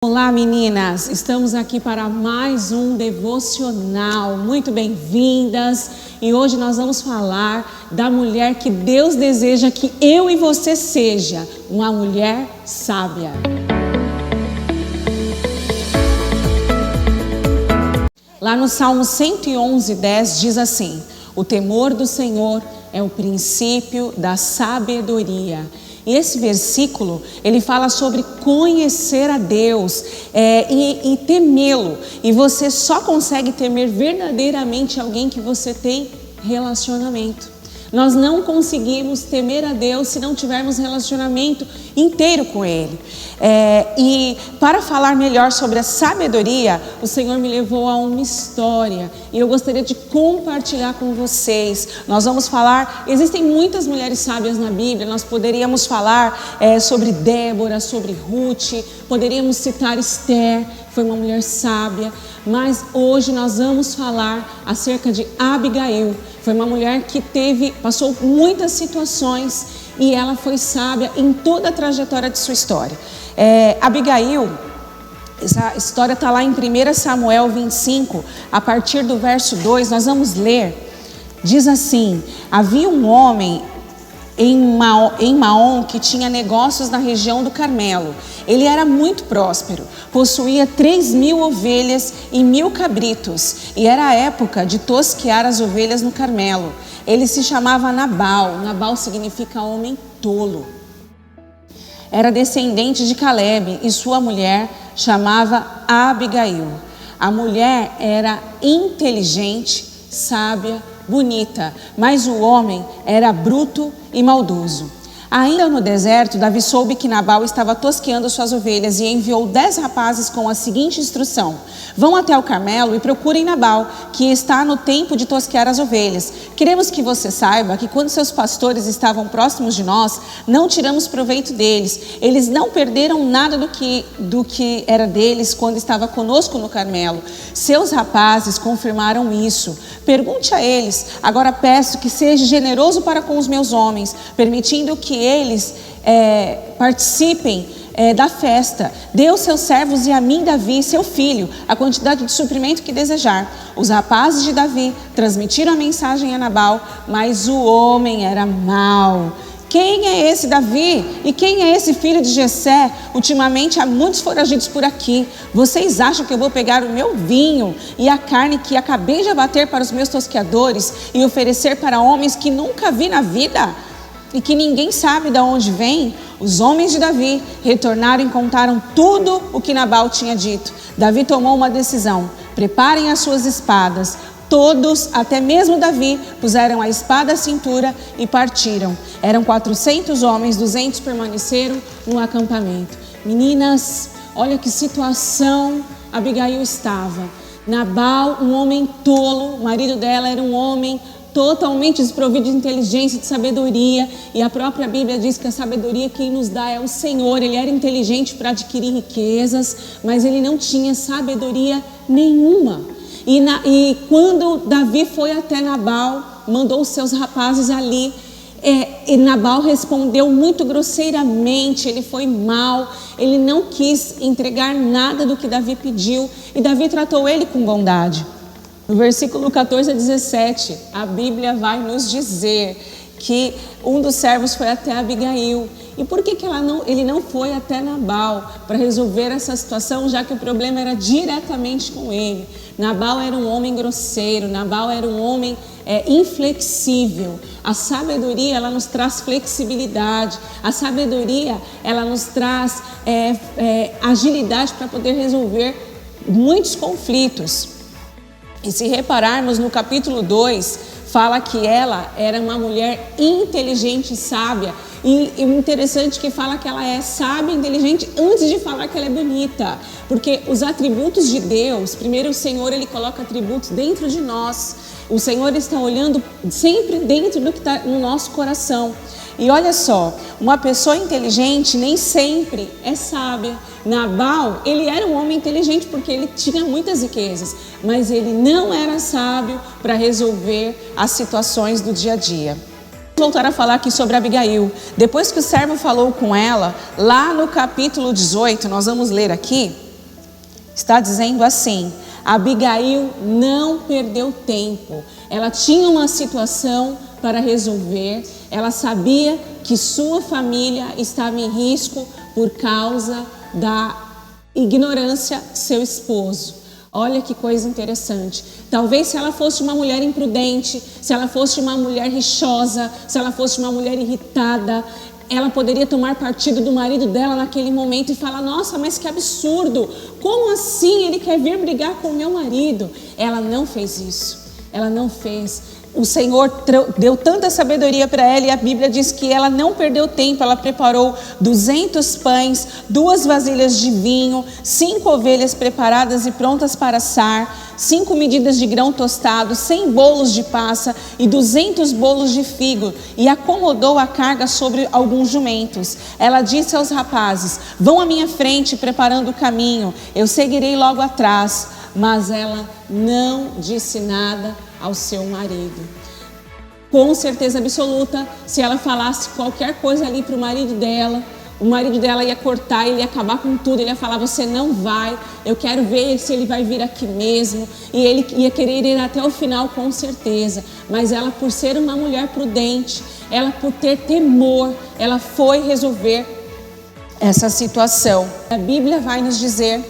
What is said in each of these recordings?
Olá meninas, estamos aqui para mais um devocional, muito bem-vindas e hoje nós vamos falar da mulher que Deus deseja que eu e você seja, uma mulher sábia. Lá no Salmo 111:10 diz assim: o temor do Senhor é o princípio da sabedoria. E esse versículo, ele fala sobre conhecer a Deus e temê-lo. E você só consegue temer verdadeiramente alguém que você tem relacionamento. Nós não conseguimos temer a Deus se não tivermos relacionamento inteiro com Ele. E para falar melhor sobre a sabedoria, o Senhor me levou a uma história e eu gostaria de compartilhar com vocês. Nós vamos falar, existem muitas mulheres sábias na Bíblia, nós poderíamos falar sobre Débora, sobre Ruth, poderíamos citar Esther, foi uma mulher sábia, mas hoje nós vamos falar acerca de Abigail. Foi uma mulher que passou muitas situações e ela foi sábia em toda a trajetória de sua história. Abigail, essa história está lá em 1 Samuel 25, a partir do verso 2, nós vamos ler. Diz assim: havia um homem em Maom que tinha negócios na região do Carmelo. Ele era muito próspero, possuía 3.000 ovelhas e 1.000 cabritos, e era a época de tosquear as ovelhas no Carmelo. Ele se chamava Nabal. Nabal significa homem tolo. Era descendente de Calebe e sua mulher chamava Abigail. A mulher era inteligente, sábia, bonita, mas o homem era bruto e maldoso. Ainda no deserto, Davi soube que Nabal estava tosqueando suas ovelhas e enviou 10 rapazes com a seguinte instrução: vão até o Carmelo e procurem Nabal, que está no tempo de tosquear as ovelhas. Queremos que você saiba que quando seus pastores estavam próximos de nós, não tiramos proveito deles. Eles não perderam nada do que era deles quando estava conosco no Carmelo. Seus rapazes confirmaram isso. Pergunte a eles. Agora peço que seja generoso para com os meus homens, permitindo que eles participem da festa. Dê aos seus servos e a mim, Davi, seu filho, a quantidade de suprimento que desejar. Os rapazes de Davi transmitiram a mensagem a Nabal, mas o homem era mau. Quem é esse Davi? E quem é esse filho de Jessé? Ultimamente há muitos foragidos por aqui. Vocês acham que eu vou pegar o meu vinho e a carne que acabei de abater para os meus tosqueadores e oferecer para homens que nunca vi na vida e que ninguém sabe de onde vem? Os homens de Davi retornaram e contaram tudo o que Nabal tinha dito. Davi tomou uma decisão: preparem as suas espadas. Todos, até mesmo Davi, puseram a espada à cintura e partiram. Eram 400 homens, 200 permaneceram no acampamento. Meninas, olha que situação Abigail estava. Nabal, um homem tolo, o marido dela era um homem totalmente desprovido de inteligência e de sabedoria, e a própria Bíblia diz que a sabedoria quem nos dá é o Senhor. Ele era inteligente para adquirir riquezas, mas ele não tinha sabedoria nenhuma. E quando Davi foi até Nabal, mandou os seus rapazes ali, e Nabal respondeu muito grosseiramente, ele foi mau, ele não quis entregar nada do que Davi pediu, e Davi tratou ele com bondade. No versículo 14 a 17, a Bíblia vai nos dizer que um dos servos foi até Abigail. E por que ele não foi até Nabal para resolver essa situação, já que o problema era diretamente com ele? Nabal era um homem grosseiro, Nabal era um homem inflexível. A sabedoria, ela nos traz flexibilidade. A sabedoria, ela nos traz agilidade para poder resolver muitos conflitos. E se repararmos no capítulo 2, fala que ela era uma mulher inteligente e sábia. E o interessante é que fala que ela é sábia e inteligente antes de falar que ela é bonita. Porque os atributos de Deus, primeiro o Senhor, ele coloca atributos dentro de nós. O Senhor está olhando sempre dentro do que está no nosso coração. E olha só, uma pessoa inteligente nem sempre é sábia. Nabal, ele era um homem inteligente porque ele tinha muitas riquezas, mas ele não era sábio para resolver as situações do dia a dia. Vamos voltar a falar aqui sobre Abigail. Depois que o servo falou com ela, lá no capítulo 18, nós vamos ler aqui, está dizendo assim: Abigail não perdeu tempo. Ela tinha uma situação para resolver. Ela sabia que sua família estava em risco por causa da ignorância de seu esposo. Olha que coisa interessante. Talvez se ela fosse uma mulher imprudente, se ela fosse uma mulher rixosa, se ela fosse uma mulher irritada, ela poderia tomar partido do marido dela naquele momento e falar: nossa, mas que absurdo, como assim ele quer vir brigar com o meu marido? Ela não fez isso, ela não fez. O Senhor deu tanta sabedoria para ela, e a Bíblia diz que ela não perdeu tempo. Ela preparou 200 pães, 2 vasilhas de vinho, 5 ovelhas preparadas e prontas para assar, 5 medidas de grão tostado, 100 bolos de passa e 200 bolos de figo, e acomodou a carga sobre alguns jumentos. Ela disse aos rapazes: vão à minha frente preparando o caminho, eu seguirei logo atrás. Mas ela não disse nada ao seu marido. Com certeza absoluta, se ela falasse qualquer coisa ali para o marido dela ia cortar, ele ia acabar com tudo, ele ia falar: você não vai, eu quero ver se ele vai vir aqui mesmo. E ele ia querer ir até o final, com certeza. Mas ela, por ser uma mulher prudente, ela, por ter temor, ela foi resolver essa situação. A Bíblia vai nos dizer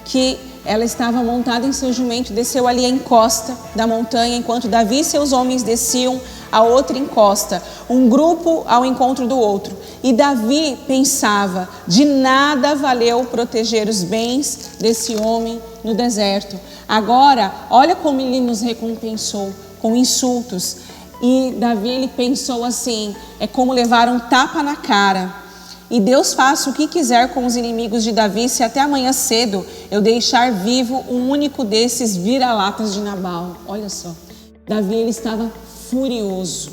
que ela estava montada em seu jumento, desceu ali a encosta da montanha, enquanto Davi e seus homens desciam a outra encosta, um grupo ao encontro do outro. E Davi pensava: de nada valeu proteger os bens desse homem no deserto. Agora, olha como ele nos recompensou com insultos. E Davi, ele pensou assim: é como levar um tapa na cara. E Deus faça o que quiser com os inimigos de Davi, se até amanhã cedo eu deixar vivo um único desses vira-latas de Nabal. Olha só, Davi, ele estava furioso.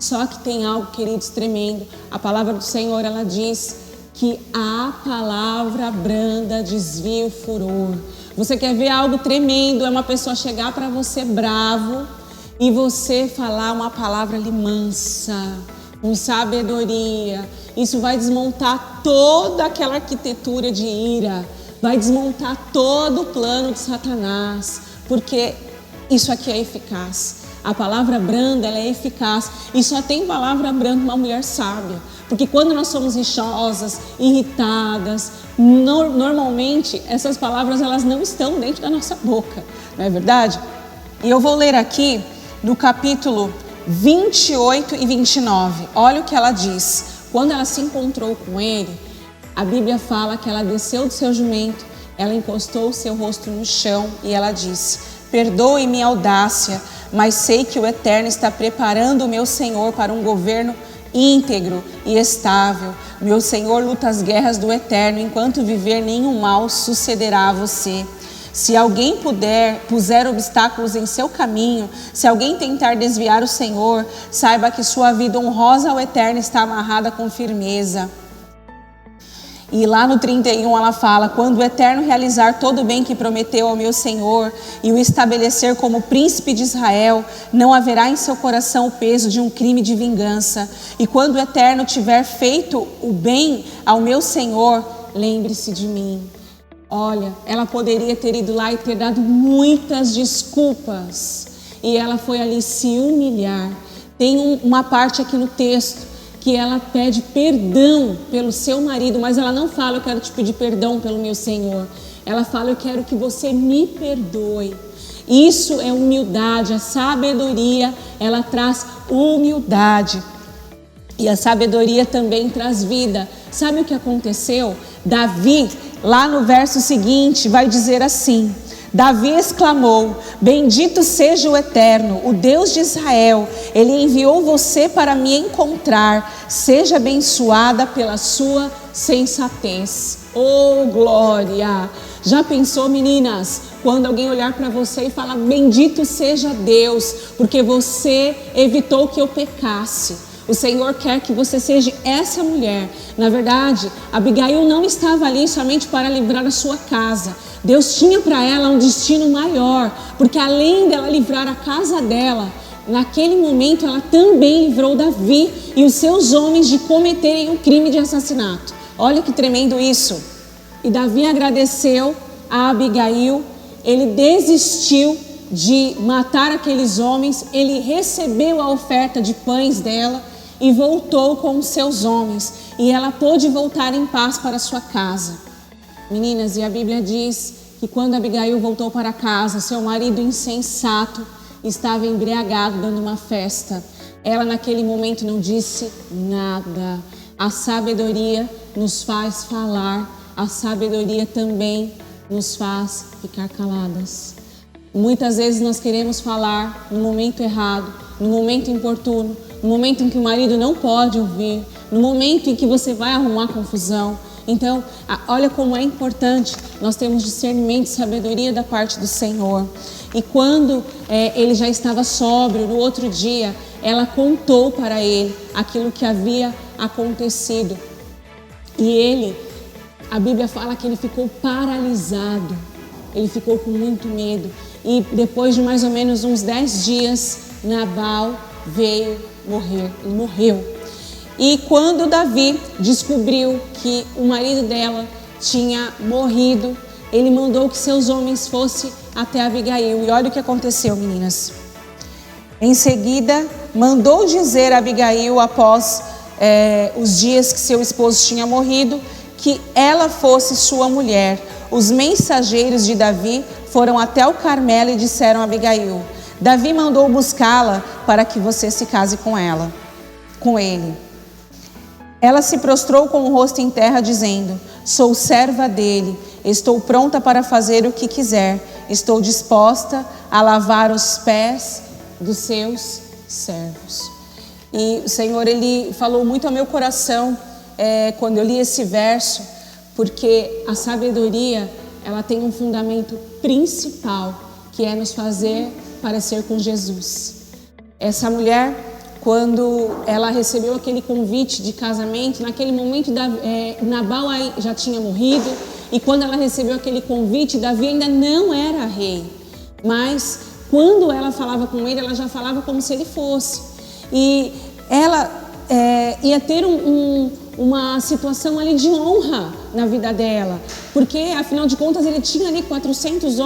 Só que tem algo, queridos, tremendo. A palavra do Senhor, ela diz que a palavra branda desvia o furor. Você quer ver algo tremendo? É uma pessoa chegar para você bravo e você falar uma palavra ali mansa, com sabedoria. Isso vai desmontar toda aquela arquitetura de ira, vai desmontar todo o plano de Satanás, porque isso aqui é eficaz. A palavra branda, ela é eficaz, e só tem palavra branda uma mulher sábia, porque quando nós somos rixosas, irritadas, normalmente essas palavras, elas não estão dentro da nossa boca, não é verdade? E eu vou ler aqui no capítulo 28 e 29, olha o que ela diz. Quando ela se encontrou com ele, a Bíblia fala que ela desceu do seu jumento, ela encostou o seu rosto no chão e ela disse: perdoe minha audácia, mas sei que o Eterno está preparando o meu Senhor para um governo íntegro e estável. Meu Senhor luta as guerras do Eterno, enquanto viver nenhum mal sucederá a você. Se alguém puser obstáculos em seu caminho, se alguém tentar desviar o Senhor, saiba que sua vida honrosa ao Eterno está amarrada com firmeza. E lá no 31 ela fala: quando o Eterno realizar todo o bem que prometeu ao meu Senhor e o estabelecer como príncipe de Israel, não haverá em seu coração o peso de um crime de vingança. E quando o Eterno tiver feito o bem ao meu Senhor, lembre-se de mim. Olha, ela poderia ter ido lá e ter dado muitas desculpas, e ela foi ali se humilhar. Tem uma parte aqui no texto que ela pede perdão pelo seu marido, mas ela não fala: eu quero te pedir perdão pelo meu Senhor. Ela fala: eu quero que você me perdoe. Isso é humildade. A sabedoria, ela traz humildade, e a sabedoria também traz vida. Sabe o que aconteceu? Davi, lá no verso seguinte, vai dizer assim: Davi exclamou: bendito seja o Eterno, o Deus de Israel, Ele enviou você para me encontrar, seja abençoada pela sua sensatez. Oh, glória! Já pensou, meninas, quando alguém olhar para você e falar: bendito seja Deus, porque você evitou que eu pecasse. O Senhor quer que você seja essa mulher. Na verdade, Abigail não estava ali somente para livrar a sua casa. Deus tinha para ela um destino maior, porque além dela livrar a casa dela, naquele momento ela também livrou Davi e os seus homens de cometerem um crime de assassinato. Olha que tremendo isso. E Davi agradeceu a Abigail, ele desistiu de matar aqueles homens, ele recebeu a oferta de pães dela e voltou com os seus homens. E ela pôde voltar em paz para sua casa. Meninas, e a Bíblia diz que quando Abigail voltou para casa, seu marido insensato estava embriagado dando uma festa. Ela naquele momento não disse nada. A sabedoria nos faz falar, a sabedoria também nos faz ficar caladas. Muitas vezes nós queremos falar no momento errado, no momento importuno, no momento em que o marido não pode ouvir, no momento em que você vai arrumar confusão. Então, olha como é importante nós termos discernimento e sabedoria da parte do Senhor. E quando ele já estava sóbrio, no outro dia, ela contou para ele aquilo que havia acontecido. E ele, a Bíblia fala que ele ficou paralisado, ele ficou com muito medo. E depois de mais ou menos uns 10 dias, Nabal veio morrer, ele morreu. E quando Davi descobriu que o marido dela tinha morrido, ele mandou que seus homens fossem até Abigail. E olha o que aconteceu, meninas. Em seguida, mandou dizer a Abigail, após os dias que seu esposo tinha morrido, que ela fosse sua mulher. Os mensageiros de Davi foram até o Carmelo e disseram a Abigail: Davi mandou buscá-la para que você se case com ele. Ela se prostrou com o rosto em terra, dizendo: sou serva dele, estou pronta para fazer o que quiser, estou disposta a lavar os pés dos seus servos. E o Senhor, ele falou muito ao meu coração quando eu li esse verso, porque a sabedoria, ela tem um fundamento principal, que é nos fazer parecer com Jesus. Essa mulher, quando ela recebeu aquele convite de casamento, naquele momento Nabal já tinha morrido, e quando ela recebeu aquele convite, Davi ainda não era rei, mas quando ela falava com ele, ela já falava como se ele fosse, e ela ia ter uma situação ali de honra na vida dela, porque afinal de contas ele tinha ali 400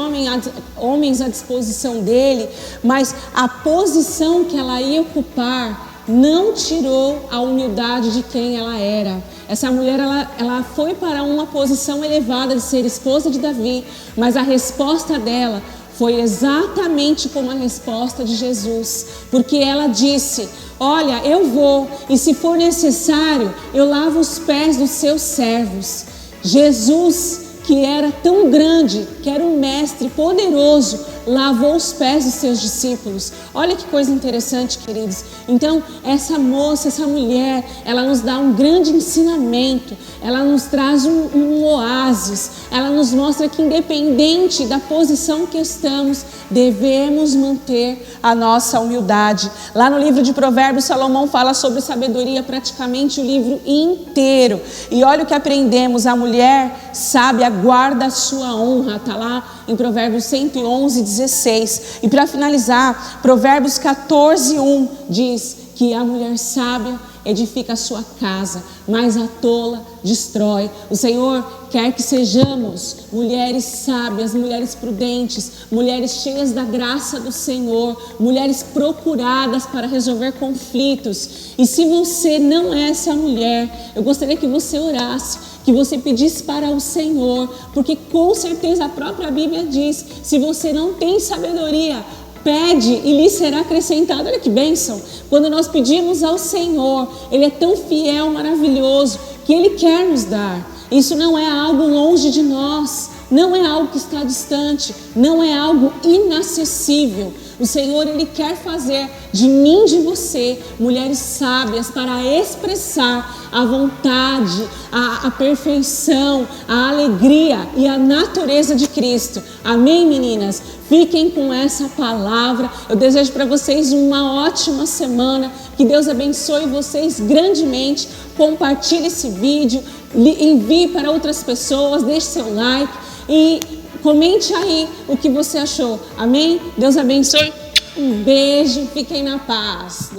homens à disposição dele, mas a posição que ela ia ocupar não tirou a humildade de quem ela era. Essa mulher, ela foi para uma posição elevada de ser esposa de Davi, mas a resposta dela foi exatamente como a resposta de Jesus, porque ela disse: olha, eu vou, e se for necessário, eu lavo os pés dos seus servos. Jesus, que era tão grande, que era um mestre poderoso, lavou os pés dos seus discípulos. Olha que coisa interessante, queridos. Então, essa moça, essa mulher, ela nos dá um grande ensinamento, ela nos traz um oásis, ela nos mostra que independente da posição que estamos, devemos manter a nossa humildade. Lá no livro de Provérbios, Salomão fala sobre sabedoria praticamente o livro inteiro. E olha o que aprendemos: a mulher sábia guarda a sua honra, está lá em Provérbios 111, 16. E para finalizar, Provérbios 14, 1 diz que a mulher sábia edifica a sua casa, mas a tola destrói. O Senhor quer que sejamos mulheres sábias, mulheres prudentes, mulheres cheias da graça do Senhor, mulheres procuradas para resolver conflitos. E se você não é essa mulher, eu gostaria que você orasse, que você pedisse para o Senhor, porque com certeza a própria Bíblia diz: se você não tem sabedoria, pede e lhe será acrescentado. Olha que bênção! Quando nós pedimos ao Senhor, Ele é tão fiel, maravilhoso, que Ele quer nos dar. Isso não é algo longe de nós, não é algo que está distante, não é algo inacessível. O Senhor, Ele quer fazer de mim, de você, mulheres sábias para expressar a vontade, a perfeição, a alegria e a natureza de Cristo. Amém, meninas? Fiquem com essa palavra. Eu desejo para vocês uma ótima semana. Que Deus abençoe vocês grandemente. Compartilhe esse vídeo, envie para outras pessoas, deixe seu like e comente aí o que você achou. Amém? Deus abençoe. Um beijo, fiquem na paz.